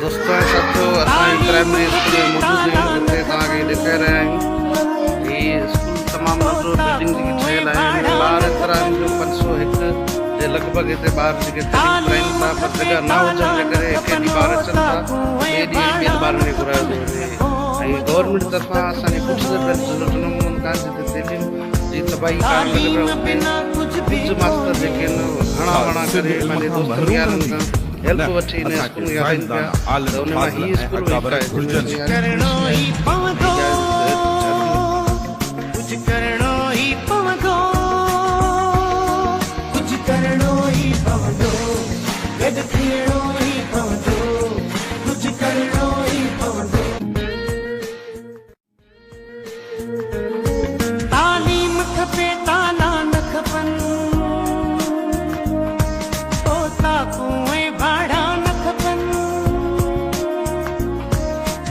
दोस्तों साथियों असांजी प्राइमरी स्कूल में मौजूद आहियूं जिते तव्हांखे ॾेखारे रहिया आहियूं। हीअ स्कूल तमामु नंढो बिल्डिंग जेकी ठहियल आहे ॿार एतिरा आहिनि जो 501 जे लॻभॻि हिते ॿार जेके तइलीम कराइनि था, पर जॻह न हुजण जे करे हिकु ॾींहुं ॿार अचनि था, ॿिए ॾींहुं ॿियनि ॿारनि खे घुरायो थो वञे। ऐं गवर्नमेंट तरफ़ां असांखे कुझु त ज़रूरत नमूननि खां जिते तइलीम जी तबाही कान लॻी कुझु मास्तर जेके आहिनि घणा वणा करे पंहिंजे दोस्तनि यारनि खां हेल्प वठी हिन स्कूल में हलाइनि पिया, त हुन मां हीअ स्कूल तालीम खपे ताला न खपनि कुएं भाड़ा न खपनि।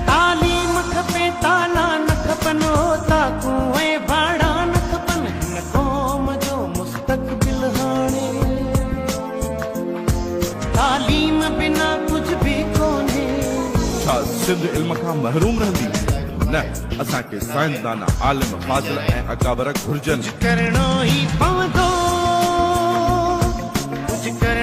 तालीम खपे ताला न खपनि कुएं भाड़ा न खपनि। हिन क़ौम जो मुस्तक़बिल हाणे तालीम बिना कुझु बि कोन्हे। छा सिंध इल्म खां महरूम रहंदी? न, असांखे साइंसदान आलिम फाज़िल ऐं अकाबर घुर्जनि। करणो ई पवंदो, कुझु करणो